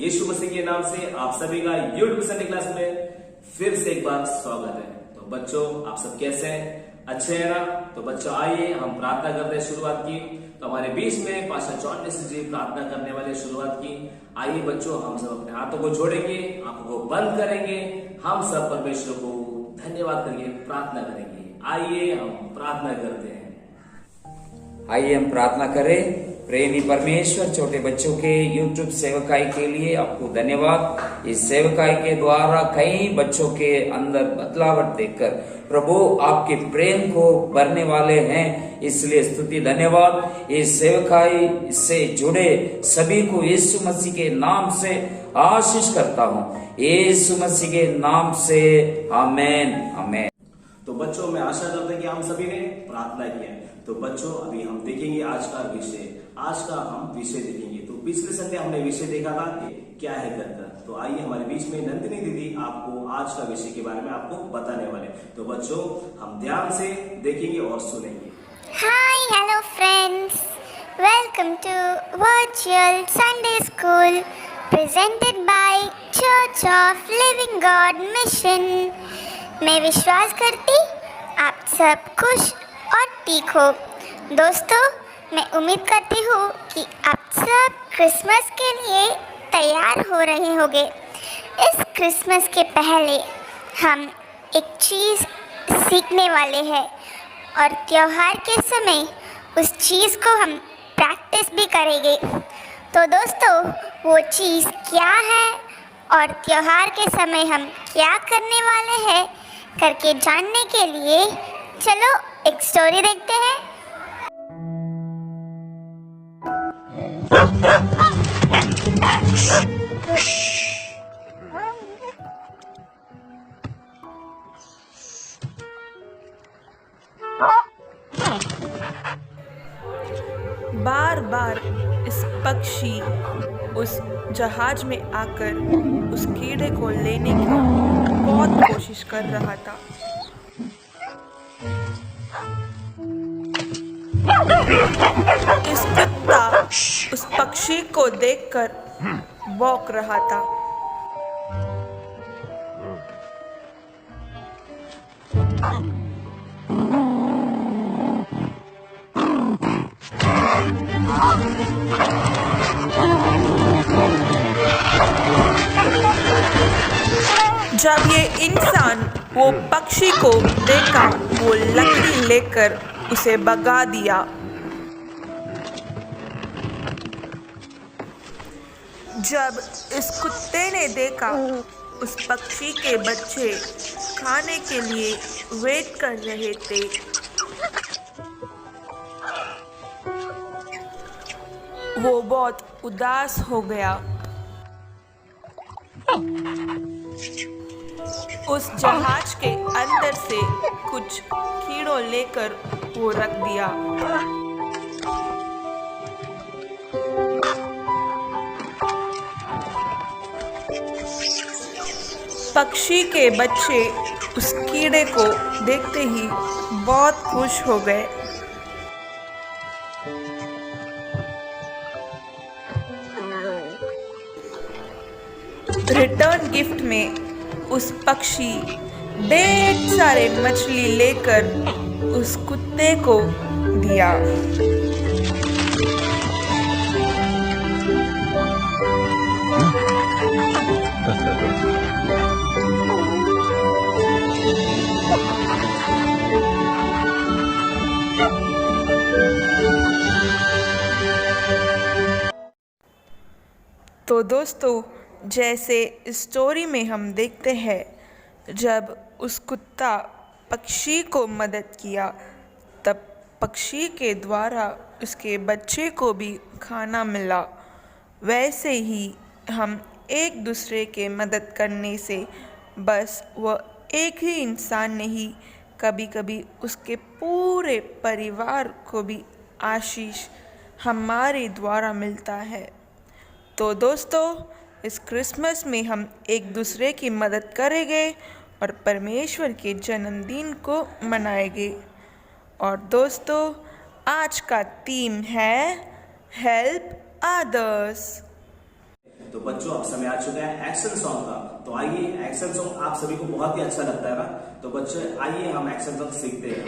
यीशु मसीह के नाम से आप सभी का यूट्यूब संडे क्लास में फिर से एक बार स्वागत है। तो बच्चों, आप सब कैसे हैं? अच्छे हैं ना? तो बच्चों आइए हम प्रार्थना करते हैं शुरुआत की। तो हमारे बीच में पास्टर जॉन मिश्र जी प्रार्थना करने वाले शुरुआत की। आइए बच्चों, हम सब अपने हाथों को जोड़ेंगे, आंखों को बंद करेंगे, हम सब परमेश्वर को धन्यवाद करेंगे, प्रार्थना करेंगे। आइए हम प्रार्थना करते हैं। आइए हम प्रार्थना करें। प्रेमी परमेश्वर, छोटे बच्चों के YouTube सेवकाई के लिए आपको धन्यवाद। इस सेवकाई के द्वारा कई बच्चों के अंदर बदलावट देखकर प्रभु आपके प्रेम को भरने वाले हैं, इसलिए स्तुति धन्यवाद। इस सेवकाई से जुड़े सभी को यीशु मसीह के नाम से आशीष करता हूँ, यीशु मसीह के नाम से आमेन आमेन। तो बच्चों, मैं आशा करता हूं कि हम सभी ने प्रार्थना किया है। तो बच्चों, अभी हम देखेंगे आज का विषय। आज का हम विषय देखेंगे। तो पिछले संडे हमने विषय देखा था कि क्या है कर्तव्य। तो आइए हमारे बीच में नंदिनी दीदी आपको आज का विषय के बारे में आपको बताने वाले। तो बच्चों, हम ध्यान से देखेंगे और सुनेंगे। Hi, hello friends. Welcome to Virtual Sunday School presented by Church of Living God Mission. मैं विश्वास करती आप सब खुश और ठीक हो। दोस्तों, मैं उम्मीद करती हूँ कि आप सब क्रिसमस के लिए तैयार हो रहे होंगे। इस क्रिसमस के पहले हम एक चीज़ सीखने वाले हैं और त्योहार के समय उस चीज़ को हम प्रैक्टिस भी करेंगे। तो दोस्तों, वो चीज़ क्या है और त्योहार के समय हम क्या करने वाले हैं करके जानने के लिए चलो एक स्टोरी देखते हैं। बार बार इस पक्षी उस जहाज में आकर उस कीड़े को लेने की बहुत कोशिश कर रहा था। इस कुत्ता उस पक्षी को देखकर भौंक रहा था। जब ये इंसान वो पक्षी को देखा, वो लकड़ी लेकर उसे भगा दिया। जब इस कुत्ते ने देखा उस पक्षी के बच्चे खाने के लिए वेट कर रहे थे, वो बहुत उदास हो गया। उस जहाज के अंदर से कुछ कीड़ों लेकर वो रख दिया। पक्षी के बच्चे उस कीड़े को देखते ही बहुत खुश हो गए। रिटर्न गिफ्ट में उस पक्षी ढेर सारे मछली लेकर उस कुत्ते को दिया। तो दोस्तों, जैसे इस स्टोरी में हम देखते हैं, जब उस कुत्ता पक्षी को मदद किया, तब पक्षी के द्वारा उसके बच्चे को भी खाना मिला। वैसे ही हम एक दूसरे के मदद करने से बस वह एक ही इंसान नहीं, कभी कभी उसके पूरे परिवार को भी आशीष हमारे द्वारा मिलता है। तो दोस्तों, इस क्रिसमस में हम एक दूसरे की मदद करेंगे और परमेश्वर के जन्मदिन को मनाएंगे। और दोस्तों, आज का थीम है हेल्प अदर्स। तो बच्चों अब समय आ चुका है एक्शन सॉन्ग का। तो आइए, एक्शन सॉन्ग आप सभी को बहुत ही अच्छा लगता है ना, तो बच्चों आइए हम एक्शन सॉन्ग सीखते हैं।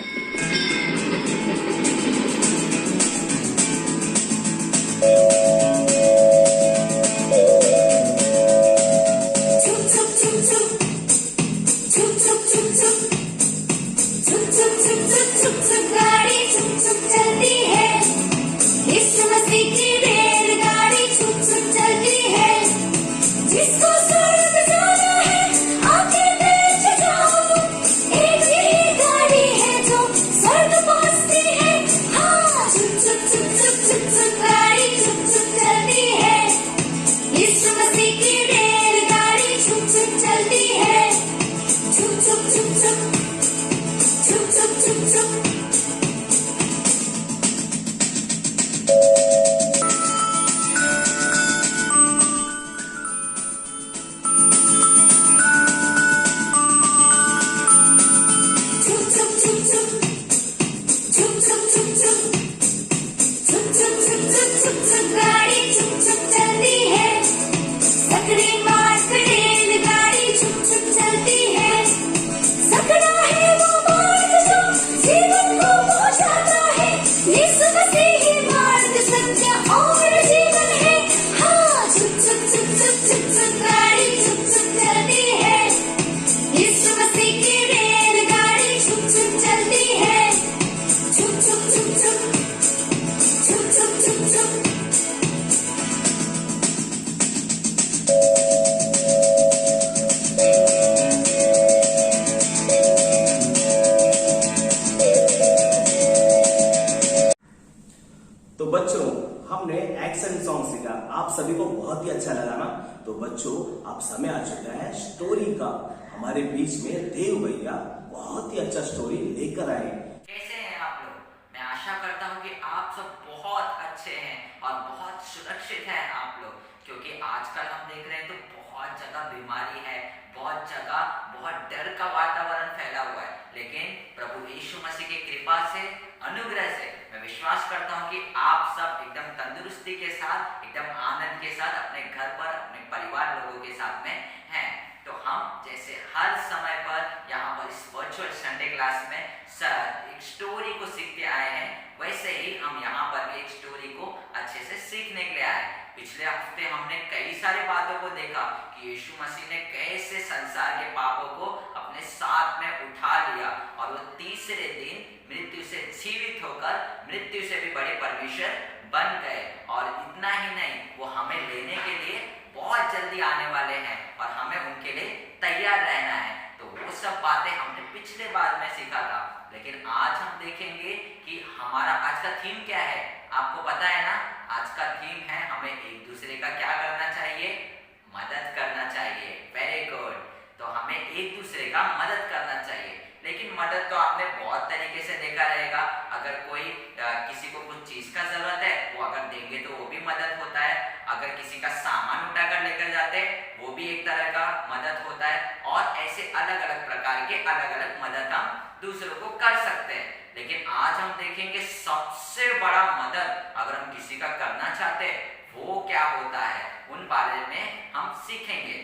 तो बच्चों हमने एक्शन सॉन्ग सीखा, आप सभी को बहुत ही अच्छा लगा ना। तो बच्चों अब समय आ चुका है स्टोरी का। हमारे बीच में देव भैया बहुत ही अच्छा स्टोरी लेकर आए। कैसे हैं आप लोग? मैं आशा करता हूँ कि आप सब बहुत अच्छे हैं और बहुत सुरक्षित हैं आप लोग, क्योंकि आजकल हम देख रहे हैं तो बहुत जगह बीमारी है, बहुत जगह बहुत डर का वातावरण फैला हुआ है। लेकिन प्रभु यीशु मसीह की कृपा से, अनुग्रह से मैं विश्वास करता हूँ कि आप सब एकदम तंदुरुस्ती के साथ, एकदम आनंद के साथ अपने घर पर, अपने परिवार लोगों के साथ में हैं। तो हम जैसे हर समय पर यहाँ पर इस वर्चुअल संडे क्लास में एक स्टोरी को सीखते आए हैं, वैसे ही हम यहाँ पर भी एक स्टोरी को अच्छे से सीखने के लिए आए। पिछले हफ्ते हमने कई सारी बातों को देखा कि यीशु मसीह ने कैसे संसार के पापों को अपने साथ में उठा लिया और वो तीसरे दिन मृत्यु से जीवित होकर मृत्यु से भी बड़े परमेश्वर बन गए। और इतना ही नहीं, वो हमें लेने के लिए बहुत जल्दी आने वाले हैं और हमें उनके लिए तैयार रहना है। तो वो सब बातें हमने पिछले बार में सीखा था। लेकिन आज हम देखेंगे कि हमारा आज का थीम क्या है। आपको पता है ना, आज का थीम है हमें एक दूसरे का क्या करना चाहिए, मदद करना चाहिए। Very good. तो हमें एक दूसरे का मदद करना चाहिए। लेकिन मदद तो आपने बहुत तरीके से देखा रहेगा। अगर कोई किसी को कुछ चीज का जरूरत है, वो अगर देंगे तो वो भी मदद होता है। अगर किसी का सामान उठाकर लेकर जाते हैं, वो भी एक तरह का मदद होता है। और ऐसे अलग अलग प्रकार के अलग अलग मदद हम दूसरों को कर सकते हैं। लेकिन आज हम देखेंगे सबसे बड़ा मदद अगर हम किसी का करना चाहते हैं, वो क्या होता है, उन बारे में हम सीखेंगे।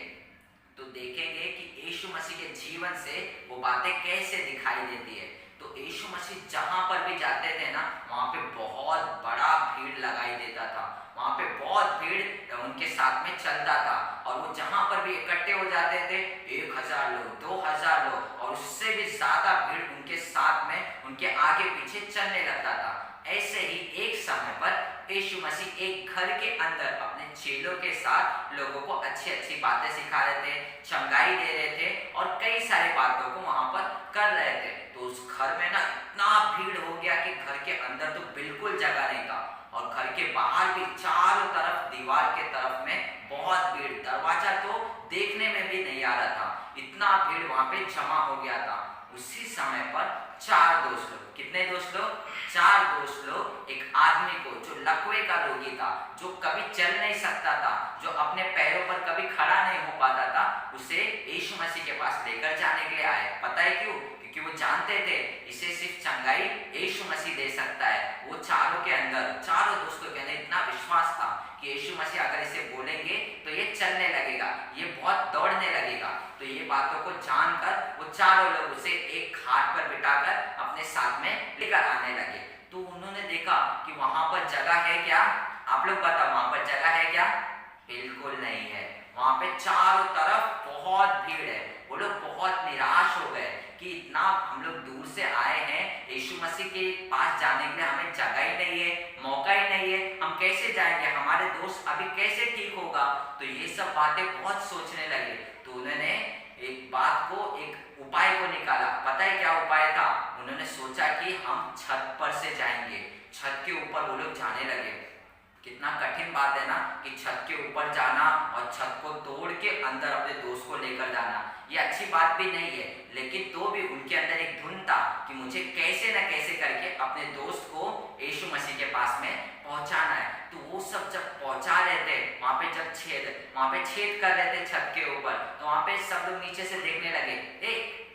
तो देखेंगे कि यीशु मसीह के जीवन से वो बातें कैसे दिखाई देती है। तो यीशु मसीह जहां पर भी जाते थे ना, वहां पे बहुत बड़ा भीड़ लगाई देता था। वहां पे बहुत भीड़ उनके साथ में चलता था और वो जहां पर भी इकट्ठे हो जाते थे, 1000 लोग, 2000 लोग और उससे भी ज्यादा भीड़ उनके साथ में उनके आगे पीछे चलने लगता था। ऐसे ही एक समय पर यीशु मसीह एक घर के अंदर अपने चेलों के साथ लोगों को अच्छी अच्छी बातें सिखा रहे थे, चंगाई दे रहे थे और कई सारी बातों को वहां पर कर रहे थे। तो उस घर में ना इतना भीड़ हो गया कि घर के अंदर तो बिल्कुल जगह नहीं था और घर के बाहर भी चारों तरफ दीवार के तरफ में बहुत भीड़, दरवाजा तो देखने में भी नहीं आ रहा था, इतना भीड़ वहां पे जमा हो गया था। उसी समय पर 4 दोस्त लोग, कितने दोस्त लोग? 4 दोस्त लोग एक आदमी को जो लकवे का रोगी था, जो कभी चल नहीं सकता था, जो अपने पैरों पर कभी खड़ा नहीं हो पाता था, उसे यीशु मसीह के पास लेकर जाने के लिए आए। पता है क्यों? क्योंकि वो जानते थे इसे सिर्फ चंगाई यीशु मसीह दे सकता है। वो चारों के अंदर, चारों दोस्तों के अंदर इतना विश्वास था कि यीशु मसीह अगर इसे बोलेंगे तो ये चलने लगेगा, ये बहुत दौड़ने लगेगा। तो ये बातों को जानकर वो चारों लोग उसे एक खाट पर बिठाकर अपने साथ में लेकर आने लगे। तो उन्होंने देखा कि वहां पर जगह है क्या? आप लोग बताओ, वहां पर जगह है क्या? बिल्कुल नहीं है। वहां पे चारों तरफ बहुत भीड़ है। वो लोग बहुत निराश हो गए कि इतना हम लोग दूर से आए हैं, यीशु मसीह के पास जाने के लिए हमें जगह ही नहीं है, मौका ही नहीं है, हम कैसे जाएंगे, हमारे दोस्त अभी कैसे ठीक होगा। तो ये सब बातें बहुत सोचने लगे। तो उन्होंने एक बात को, एक उपाय को निकाला। पता है क्या उपाय था? उन्होंने सोचा कि हम छत पर से जाएंगे। छत के ऊपर वो लोग जाने लगे। कितना कठिन बात है ना कि छत के ऊपर जाना और छत को तोड़ के अंदर अपने दोस्त को लेकर जाना। ये अच्छी बात भी नहीं है, लेकिन तो भी उनके अंदर एक धुन था कि मुझे कैसे न कैसे करके अपने दोस्त को यीशु मसीह के पास में पहुंचाना है। तो वो सब जब पहुंचा रहे थे, वहां पे छेद कर रहे थे छत के ऊपर, तो वहां पे सब लोग नीचे से देखने लगे,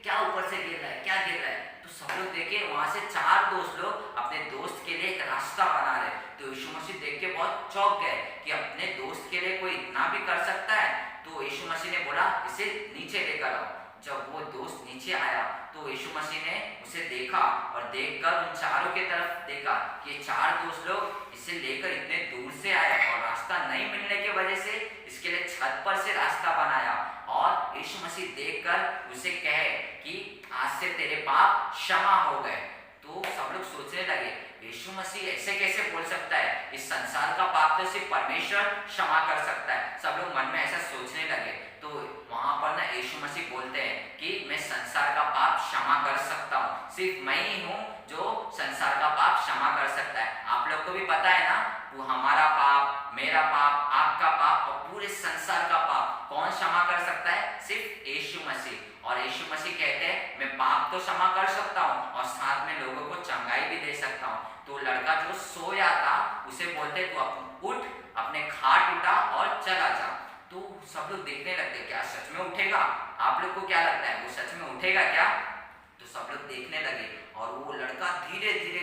क्या ऊपर से गिर रहा है, क्या गिर रहा है। तो सब लोग देखे, वहां से 4 दोस्त लोग अपने दोस्त के लिए एक रास्ता बना रहे। तो यीशु मसीह देख के बहुत चौंक गए कि अपने दोस्त के लिए कोई इतना भी कर सकता है। तो यीशु मसीह ने बोला, इसे नीचे लेकर आओ। जब वो दोस्त नीचे आया तो यीशु मसीह ने उसे देखा और देखकर उन चारों की तरफ देखा कि 4 दोस्त लोग इसे लेकर इतने दूर से आए और रास्ता नहीं मिलने की वजह से इसके लिए छत पर से रास्ता बनाया। और यीशु मसीह देखकर उसे कहे कि आज से तेरे पाप क्षमा हो गए। तो सब लोग सोचने लगे, यीशु मसीह ऐसे कैसे बोल सकता है? इस संसार का पाप तो सिर्फ परमेश्वर क्षमा कर सकता है। सब लोग मन में ऐसा सोचने लगे। तो वहां पर ना यीशु मसीह बोलते हैं कि मैं संसार का पाप क्षमा कर सकता हूँ, सिर्फ मैं ही हूँ जो संसार का पाप क्षमा कर सकता है। आप लोग को भी पता है ना, वो हमारा पाप, मेरा पाप, आपका पाप और पूरे संसार का पाप कौन क्षमा कर सकता है? सिर्फ यीशु मसीह। और यीशु मसीह कहते हैं मैं पाप तो क्षमा कर सकता हूँ और साथ में लोगों को चंगाई भी दे सकता हूँ। तो लड़का जो सोया था उसे बोलते तू उठ, अपने खाट उठा और चला जा। तो सब लोग देखने लगते, क्या सच में उठेगा? आप लोग को क्या लगता है, वो सच में उठेगा क्या? तो सब लोग देखने लगे और वो लड़का धीरे धीरे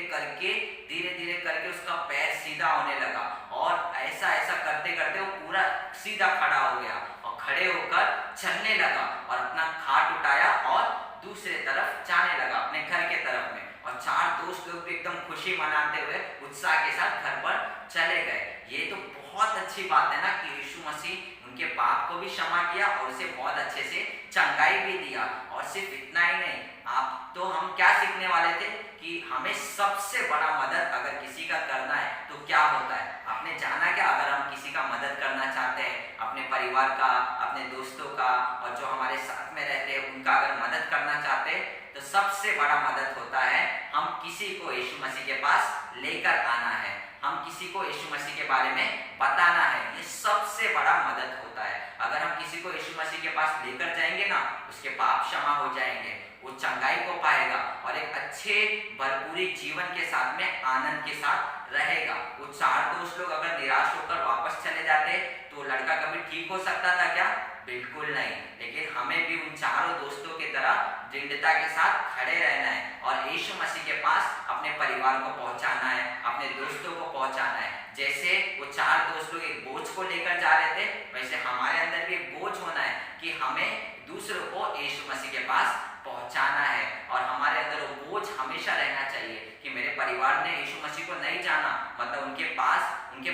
करके उसका पैर सीधा होने लगा और ऐसा करते करते वो पूरा सीधा खड़ा हो गया और खड़े होकर चलने लगा और अपना खाट उठाया और दूसरे तरफ जाने लगा, अपने घर के तरफ में। और 4 दोस्त लोग भी एकदम खुशी मनाते हुए उत्साह के साथ घर पर चले गए। ये तो बहुत अच्छी बात है ना कि यीशु मसीह उनके पाप को भी क्षमा किया और उसे बहुत अच्छे से चंगाई भी दिया। और सिर्फ इतना ही नहीं, आप तो हम क्या सीखने वाले थे कि हमें सबसे बड़ा मदद अगर किसी का करना है तो क्या होता है? आपने जाना क्या? अगर हम किसी का मदद करना चाहते हैं, अपने परिवार का, अपने दोस्तों का और जो हमारे साथ में रहते हैं उनका अगर मदद करना चाहते हैं तो सबसे बड़ा मदद होता है हम किसी को यीशु मसीह के पास लेकर आना है, हम किसी को यीशु मसीह के बारे में बताना है। ये सबसे बड़ा मदद होता है। अगर हम किसी को यीशु मसीह के पास लेकर जाएंगे ना, उसके पाप क्षमा हो जाएंगे, वो चंगाई को पाएगा और एक अच्छे भरपूरी जीवन के साथ में आनंद के साथ रहेगा। वो 4 दोस्त लोग अगर निराश होकर वापस चले जाते तो लड़का कभी ठीक हो सकता था क्या? बिल्कुल नहीं। लेकिन हमें भी उन 4 दोस्तों की तरह दृढ़ता के साथ खड़े रहना है और यीशु मसीह के पास अपने परिवार को पहुंचाना है, अपने दोस्तों को पहुंचाना है। जैसे वो 4 दोस्त लोग एक बोझ को लेकर जा रहे थे, वैसे हमारे अंदर भी एक बोझ होना है कि हमें दूसरों को यीशु मसीह के पास पहुंचाना है। और हमारे अंदर वो बोझ हमेशा रहना चाहिए कि मेरे परिवार ने यीशु मसीह को नहीं जाना, मतलब उनके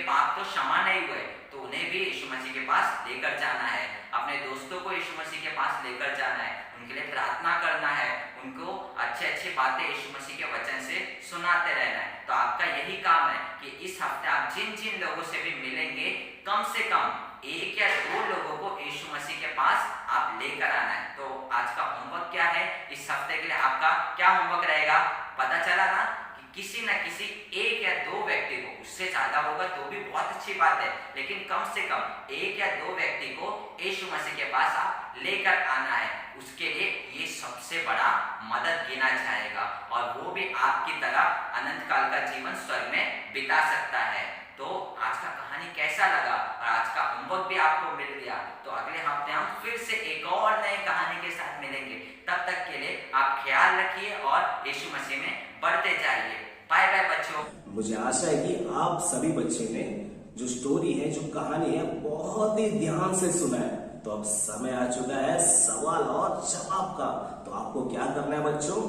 पाप तो क्षमा नहीं हुए, तो उन्हें भी यीशु मसीह के पास लेकर जाना है। अपने दोस्तों को यीशु मसीह के पास लेकर जाना है, उनके लिए प्रार्थना करना है, उनको अच्छे बातें यीशु मसीह के वचन से सुनाते रहना है। तो आपका यही काम है कि इस हफ्ते आप जिन लोगों से भी मिलेंगे, कम से कम 1 या 2 लोगों को यीशु मसीह के पास आप लेकर आना है। तो आज का होमवर्क क्या है? इस हफ्ते के लिए आपका क्या होमवर्क रहेगा? पता चला ना कि किसी न किसी 1 या 2 व्यक्ति को, उससे ज्यादा होगा तो भी बहुत अच्छी बात है, लेकिन कम से कम 1 या 2 व्यक्ति को यीशु मसीह के पास आप लेकर आना है। उसके लिए ये सबसे बड़ा मदद गिना जाएगा और वो भी आपकी तरह अनंत काल का जीवन स्वर्ग में बिता सकता है। तो आज का कहानी कैसा लगा और आज का होमवर्क भी आपको मिल गया, तो अगले हफ्ते हम फिर से एक और नई कहानी के साथ मिलेंगे। तब तक के लिए आप ख्याल रखिए और यीशु मसीह में बढ़ते जाइए। बाय बाय बच्चों। मुझे आशा है कि आप सभी बच्चों ने जो स्टोरी है, जो कहानी है, बहुत ही ध्यान से सुना है। तो अब समय आ चुका है सवाल और जवाब का। तो आपको क्या करना है बच्चों,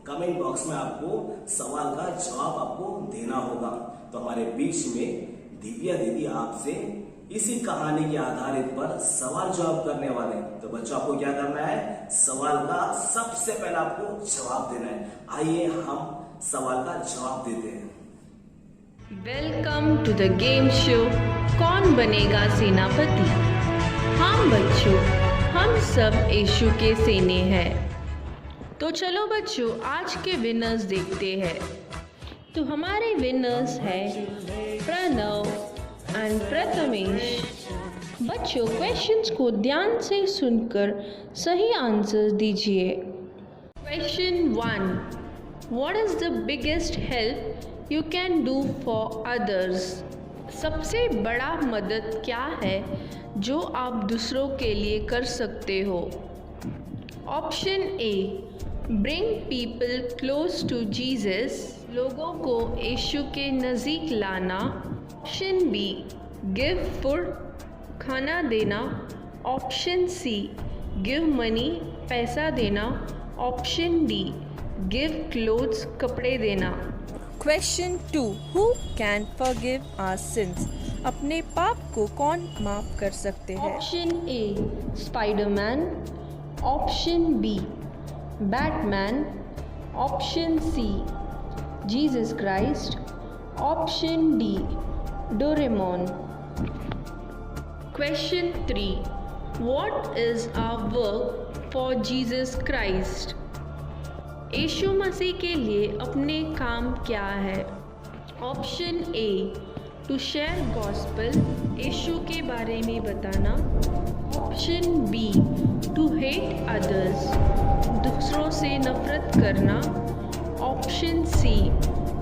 कमेंट बॉक्स में आपको सवाल का जवाब आपको देना होगा। तो हमारे बीच में दिव्या दीदी आपसे इसी कहानी के आधारित पर सवाल जवाब करने वाले हैं। तो बच्चों आपको क्या करना है, सवाल का सबसे पहले आपको जवाब देना है। आइए हम सवाल का जवाब देते हैं। Welcome to the game show कौन बनेगा सेनापति। हाँ बच्चों, हम सब यीशु के सेने हैं। तो चलो बच्चों, आज के विनर्स देखते हैं। तो हमारे विनर्स हैं प्रणव एंड प्रथमेश। बच्चों, क्वेश्चंस को ध्यान से सुनकर सही आंसर दीजिए। Question 1, what is the biggest help you can do for others. सबसे बड़ा मदद क्या है जो आप दूसरों के लिए कर सकते हो। Option A, bring people close to Jesus, लोगों को यीशु के नज़दीक लाना। ऑप्शन बी, गिव फूड, खाना देना। ऑप्शन सी, गिव मनी, पैसा देना। ऑप्शन डी, गिव क्लोथ्स, कपड़े देना। Question 2, who can forgive our sins. अपने पाप को कौन माफ कर सकते हैं। Option A, Spiderman. Option B, Batman. Option C, Jesus Christ. Option D, Doraemon. Question 3, what is our work for Jesus Christ. यीशु मसीह के लिए अपने काम क्या है। Option A, to share gospel, यीशु के बारे में बताना। Option B, to hate others, दूसरों से नफरत करना। Option C,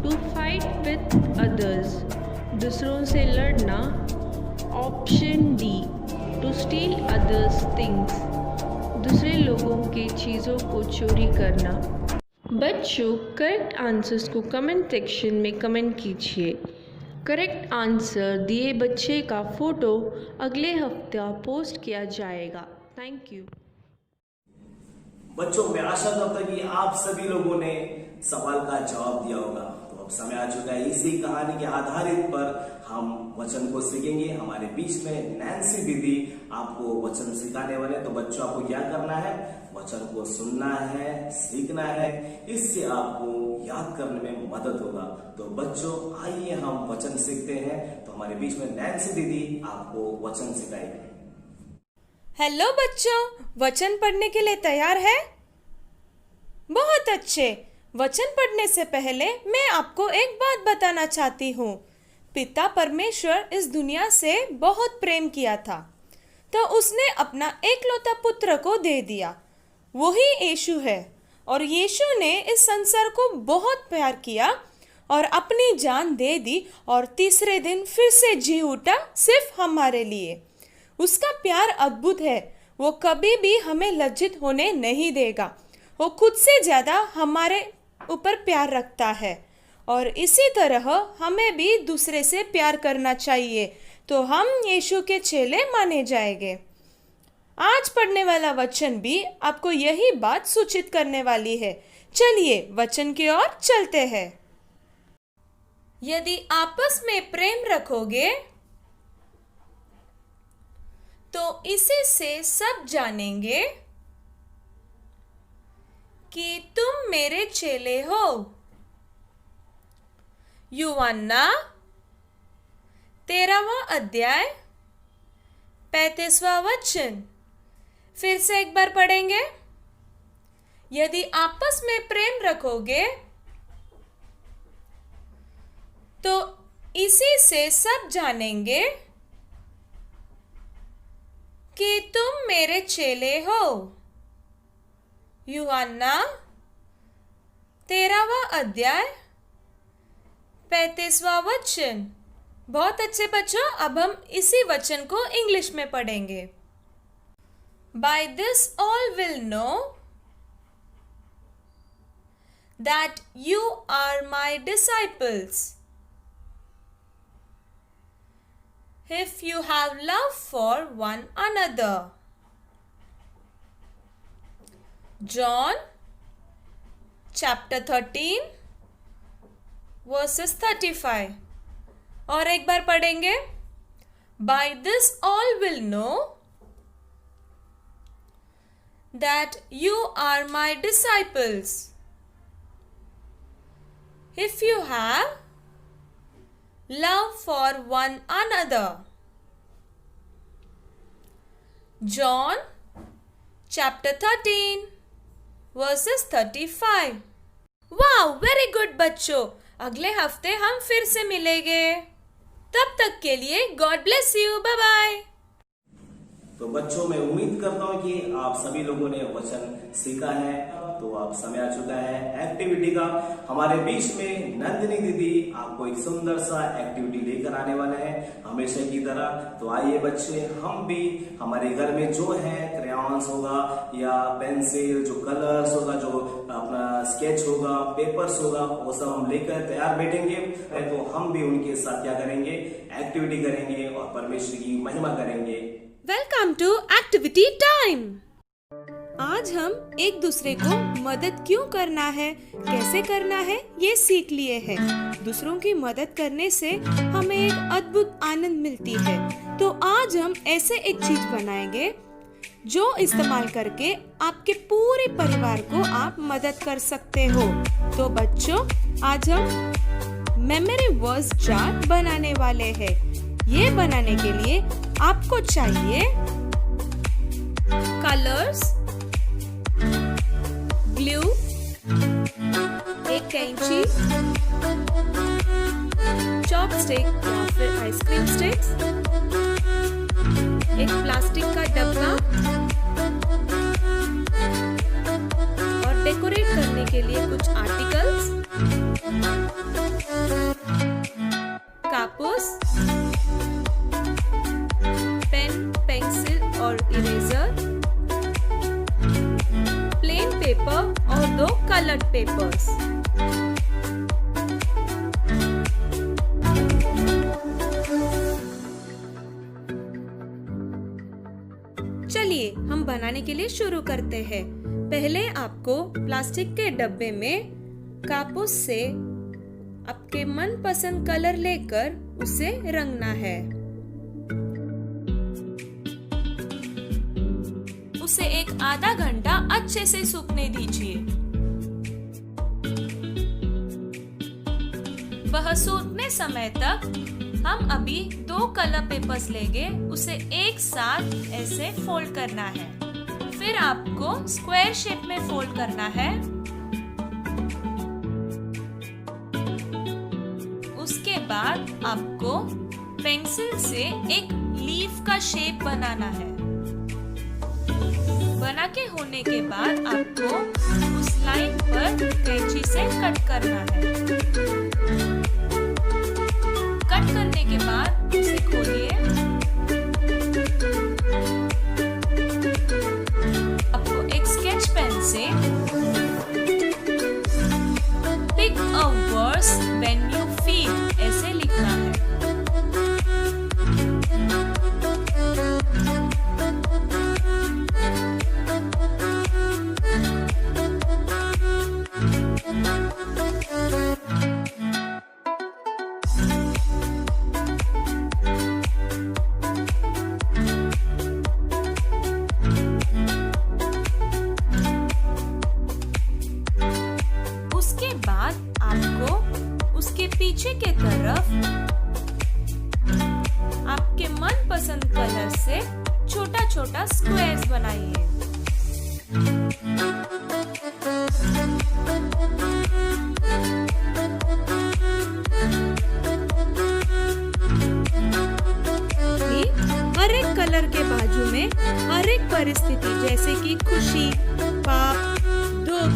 to fight with others, दूसरों से लड़ना। Option D, to steal others things, दूसरे लोगों के चीज़ों को चोरी करना। बच्चों, करेक्ट आंसर्स को कमेंट सेक्शन में कमेंट कीजिए। करेक्ट आंसर दिए बच्चे का फ़ोटो अगले हफ्ते पोस्ट किया जाएगा। Thank you. बच्चों, मैं आशा करता हूं कि आप सभी लोगों ने सवाल का जवाब दिया होगा। तो अब समय आ चुका है इसी कहानी के आधारित पर हम वचन को सीखेंगे। हमारे बीच में नैन्सी दीदी आपको वचन सिखाने वाले। तो बच्चों, आपको क्या करना है, वचन को सुनना है, सीखना है, इससे आपको याद करने में मदद होगा। तो बच्चों, आइए हम वचन सीखते हैं। तो हमारे बीच में नैन्सी दीदी आपको वचन सिखाएंगे। हेलो बच्चों, वचन पढ़ने के लिए तैयार है। बहुत अच्छे। वचन पढ़ने से पहले मैं आपको एक बात बताना चाहती हूँ। पिता परमेश्वर इस दुनिया से बहुत प्रेम किया था, तो उसने अपना एकलौता पुत्र को दे दिया। वही यीशु है। और यीशु ने इस संसार को बहुत प्यार किया और अपनी जान दे दी और तीसरे दिन फिर से जी उठा, सिर्फ हमारे लिए। उसका प्यार अद्भुत है। वो कभी भी हमें लज्जित होने नहीं देगा। वो खुद से ज़्यादा हमारे ऊपर प्यार रखता है और इसी तरह हमें भी दूसरे से प्यार करना चाहिए, तो हम यीशु के चेले माने जाएंगे। आज पढ़ने वाला वचन भी आपको यही बात सूचित करने वाली है। चलिए वचन की ओर चलते हैं। यदि आपस में प्रेम रखोगे तो इसी से सब जानेंगे कि तुम मेरे चेले हो। यूहन्ना 13वां अध्याय 35वां वचन। फिर से एक बार पढ़ेंगे। यदि आपस में प्रेम रखोगे तो इसी से सब जानेंगे कि तुम मेरे चेले हो। यूहन्ना 13वां अध्याय 35वां वचन। बहुत अच्छे बच्चों, अब हम इसी वचन को इंग्लिश में पढ़ेंगे। By this all will know that you are my disciples, if you have love for one another. John chapter 13 verses 35. और एक बार पढ़ेंगे. By this all will know that you are my disciples, if you have love for one another. John chapter 13 verses 35. Wow, very good बच्चों. अगले हफ्ते हम फिर से मिलेंगे. तब तक के लिए God bless you. Bye bye. तो बच्चों, मैं उम्मीद करता हूँ कि आप सभी लोगों ने वचन सीखा है. तो अब समय आ चुका है एक्टिविटी का. हमारे बीच में नंदिनी दीदी आपको एक सुंदर सा एक्टिविटी लेकर आने वाले हैं हमेशा की तरह. तो आइए बच्चे, हम भी हमारे घर में जो है क्रेयॉन्स होगा या पेंसिल, जो कलर्स होगा, जो अपना स्केच होगा, पेपर्स होगा, वो सब हम लेकर तैयार बैठेंगे. तो हम भी उनके साथ क्या करेंगे, एक्टिविटी करेंगे और परमेश्वर की महिमा करेंगे. Welcome to activity time. आज हम एक दूसरे को मदद क्यों करना है, कैसे करना है, ये सीख लिए हैं. दूसरों की मदद करने से हमें एक अद्भुत आनंद मिलती है. तो आज हम ऐसे एक चीज बनाएंगे जो इस्तेमाल करके आपके पूरे परिवार को आप मदद कर सकते हो. तो बच्चों, आज हम मेमोरी वर्स जार बनाने वाले हैं. ये बनाने के लिए आपको चाहिए कलर्स, ग्लू, एक कैंची, चॉपस्टिक या फिर आइसक्रीम स्टिक्स, एक प्लास्टिक का डब्बा और डेकोरेट करने के लिए कुछ आर्टिकल्स, कापूस, पेन, पेंसिल और इरेजर, प्लेन पेपर और 2 कलर्ड पेपर्स. चलिए हम बनाने के लिए शुरू करते हैं. पहले आपको प्लास्टिक के डब्बे में कापूस से आपके मनपसंद कलर लेकर उसे रंगना है. उसे एक आधा घंटा अच्छे से सूखने दीजिए. वह सूखने समय तक हम अभी 2 कलर पेपर्स लेंगे. उसे एक साथ ऐसे फोल्ड करना है. फिर आपको स्क्वायर शेप में फोल्ड करना है. उसके बाद आपको पेंसिल से एक लीफ का शेप बनाना है. बना के होने के बाद आपको उस लाइन पर कैंची से कट करना है. कट करने के बाद उसे खोलिए. आपको एक स्केच पेन से pick a verse when you feel ऐसे लिखना है. पीछे के तरफ आपके मनपसंद कलर से छोटा छोटा स्क्वायर्स बनाइए. हर एक कलर के बाजू में हर एक परिस्थिति जैसे कि खुशी, पाप, दुख,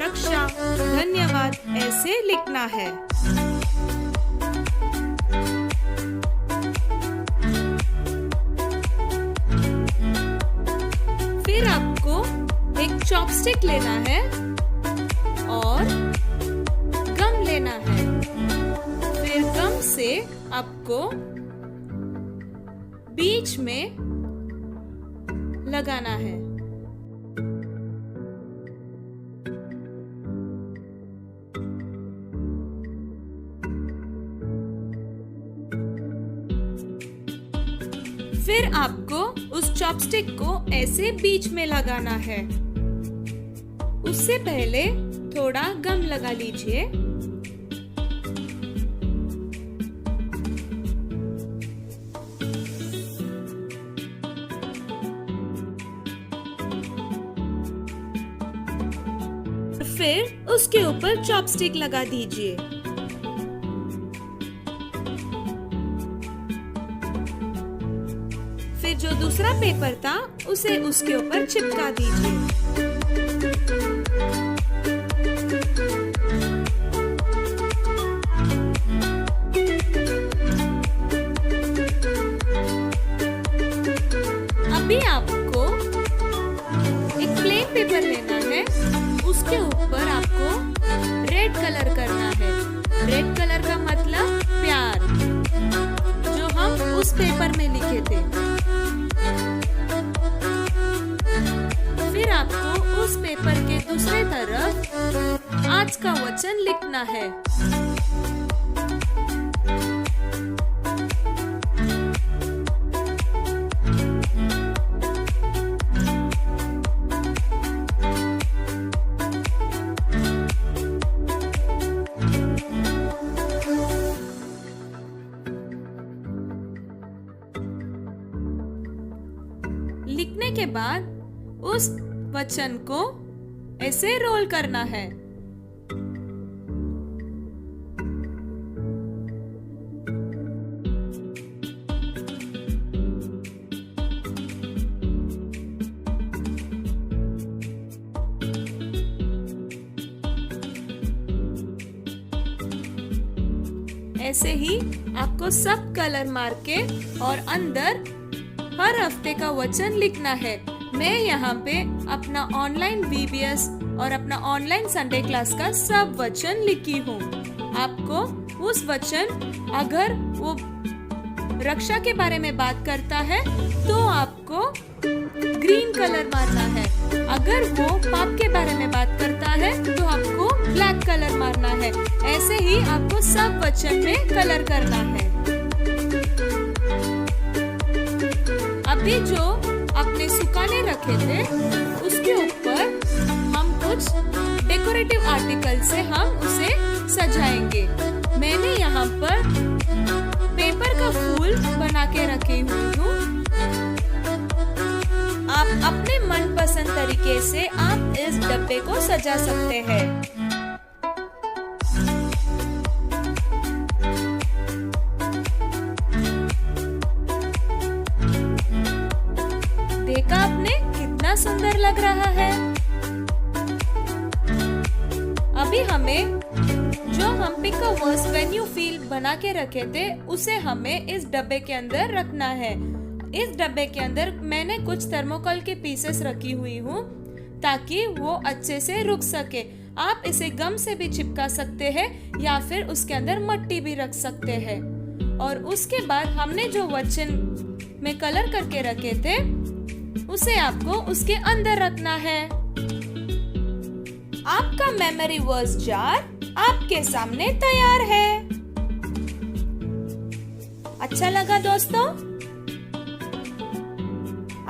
रक्षा, धन्यवाद ऐसे लिखना है. फिर आपको एक चॉपस्टिक लेना है और गम लेना है. फिर गम से आपको बीच में लगाना है। फिर आपको उस चॉपस्टिक को ऐसे बीच में लगाना है। उससे पहले थोड़ा गम लगा लीजिए। फिर उसके ऊपर चॉपस्टिक लगा दीजिए। फिर जो दूसरा पेपर था उसे उसके ऊपर चिपका दीजिए। अभी आपको एक प्लेन पेपर लेना है। उसके ऊपर आपको रेड कलर करना है। रेड कलर का मतलब प्यार, जो हम उस पेपर में लिखे थे। फिर आपको उस पेपर के दूसरे तरफ आज का वचन लिखना है। लिखने के बाद उस वचन को ऐसे रोल करना है। ऐसे ही आपको सब कलर मार के और अंदर हर हफ्ते का वचन लिखना है। मैं यहाँ पे अपना ऑनलाइन VBS और अपना ऑनलाइन संडे क्लास का सब वचन लिखी हूँ। आपको उस वचन, अगर वो रक्षा के बारे में बात करता है तो आपको ग्रीन कलर मारना है। अगर वो पाप के बारे में बात करता है तो आपको ब्लैक कलर मारना है। ऐसे ही आपको सब वचन में कलर करना है। अभी जो आपने सुखाने रखे थे उसके ऊपर हम कुछ डेकोरेटिव आर्टिकल से हम उसे सजाएंगे। मैंने यहाँ पर पेपर का फूल बना के रखी हुई हूँ। आप अपने मनपसंद तरीके से आप इस डब्बे को सजा सकते हैं। देखा आपने कितना सुंदर लग रहा है। अभी हमें जो हम pick a verse when you feel बना के रखे थे उसे हमें इस डब्बे के अंदर रखना है। इस डब्बे के अंदर मैंने कुछ थर्मोकोल के पीसेस रखी हुई हूँ ताकि वो अच्छे से रुक सके। आप इसे गम से भी चिपका सकते हैं या फिर उसके अंदर मिट्टी भी रख सकते हैं। और उसके बाद हमने जो वचन में कलर करके रखे थे उसे आपको उसके अंदर रखना है। आपका मेमोरी वर्स जार आपके सामने तैयार है। अच्छा लगा दोस्तों?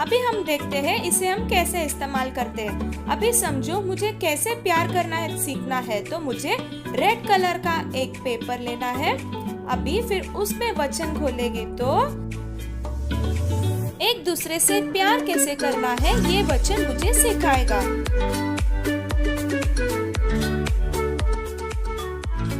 अभी हम देखते हैं इसे हम कैसे इस्तेमाल करते हैं। अभी समझो मुझे कैसे प्यार करना है सीखना है तो मुझे रेड कलर का एक पेपर लेना है। अभी फिर उसमें वचन खोलेंगे तो एक दूसरे से प्यार कैसे करना है ये वचन मुझे सिखाएगा।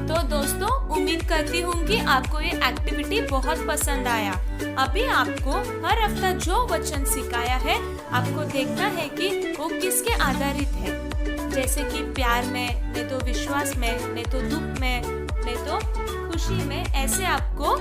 तो दोस्तों उम्मीद करती हूँ कि आपको ये एक्टिविटी बहुत पसंद आया। अभी आपको हर हफ्ता जो वचन सिखाया है आपको देखना है कि वो किसके आधारित है। जैसे कि प्यार में, नहीं तो विश्वास में, नहीं तो दुख में, नहीं तो खुशी में। ऐसे आपको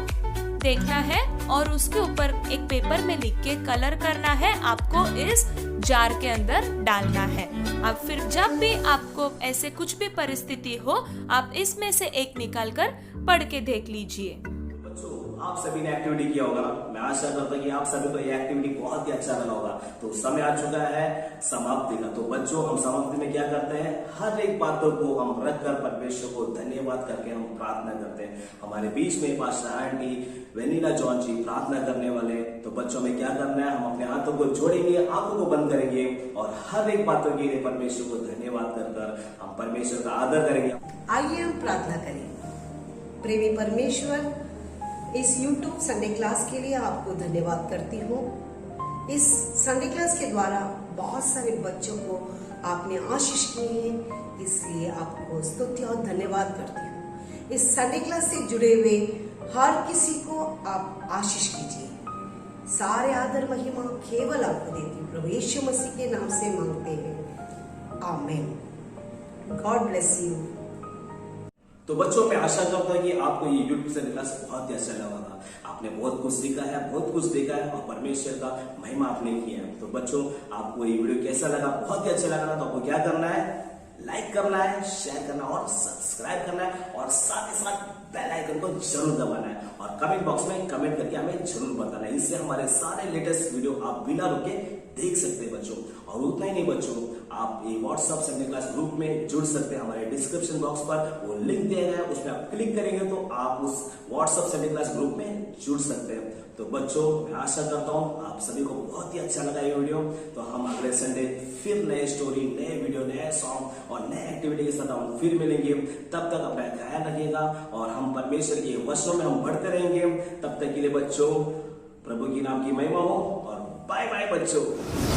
देखना है और उसके ऊपर एक पेपर में लिख के कलर करना है। आपको इस जार के अंदर डालना है। अब फिर जब भी आपको ऐसे कुछ भी परिस्थिति हो आप इसमें से एक निकाल कर पढ़ के देख लीजिए। बच्चों आप सभी ने एक्टिविटी किया होगा। मैं आशा करता हूँ कि आप सभी को ये एक्टिविटी बहुत ही अच्छा लगा होगा। तो समय आ चुका है समाप्ति का। तो बच्चों, हम समाप्ति में क्या करते हैं, हर एक बातों को हम रखकर परमेश्वर को धन्यवाद करके हम प्रार्थना करते हैं। हमारे बीच में पास्टर आंटी वेनिला जॉन जी प्रार्थना करने वाले। तो बच्चों में क्या करना है, हम अपने हाथों को जोड़ेंगे, आंखों को बंद करेंगे और हर एक बातों के लिए परमेश्वर को धन्यवाद कर हम परमेश्वर का आदर करेंगे। आइए हम प्रार्थना करें। प्रेमी परमेश्वर, इस YouTube संडे क्लास के लिए आपको धन्यवाद करती हूँ। इस संडे क्लास के द्वारा बहुत सारे बच्चों को आपने आशीष की है, इसलिए आपको स्तुति और धन्यवाद करती हूँ। इस संडे क्लास से जुड़े हुए हर किसी को आप आशीष कीजिए। सारे आदर महिमा केवल आपको देती हूँ, प्रभु यीशु मसीह के नाम से मांगते हैं, आमीन। God bless you. तो बच्चों, मैं आशा करता हूँ कि आपको ये यूट्यूब से क्लास बहुत ही अच्छा लगा होगा। आपने बहुत कुछ सीखा है, बहुत कुछ देखा है और परमेश्वर का महिमा आपने किया है। तो बच्चों, आपको ये वीडियो कैसा लगा, बहुत ही अच्छा लगा ना, तो आपको क्या करना है, लाइक करना है, शेयर करना और सब्सक्राइब करना है और साथ ही साथ बेल आइकन को जरूर दबाना है और कमेंट बॉक्स में कमेंट करके हमें जरूर बताना है। इससे हमारे सारे लेटेस्ट वीडियो आप बिना रुके देख सकते हैं बच्चों। और उतना ही नहीं बच्चों, आप ये व्हाट्सएप संडे क्लास ग्रुप में जुड़ सकते हैं। हमारे डिस्क्रिप्शन बॉक्स पर वो लिंक दिया गया है, उसमें आप क्लिक करेंगे तो आप उस व्हाट्सएप संडे क्लास ग्रुप में जुड़ सकते हैं। तो बच्चों, मैं आशा करता हूँ आप सभी को बहुत ही अच्छा लगा ये वीडियो। तो हम अगले संडे फिर नए स्टोरी, नए वीडियो, नए सॉन्ग और नए एक्टिविटी के साथ हम फिर मिलेंगे। तब तक अपना ख्याल रखिएगा और हम परमेश्वर के वचनों में हम बढ़ते रहेंगे। तब तक के लिए बच्चों, प्रभु की नाम की महिमा हो और बाय बाय बच्चों।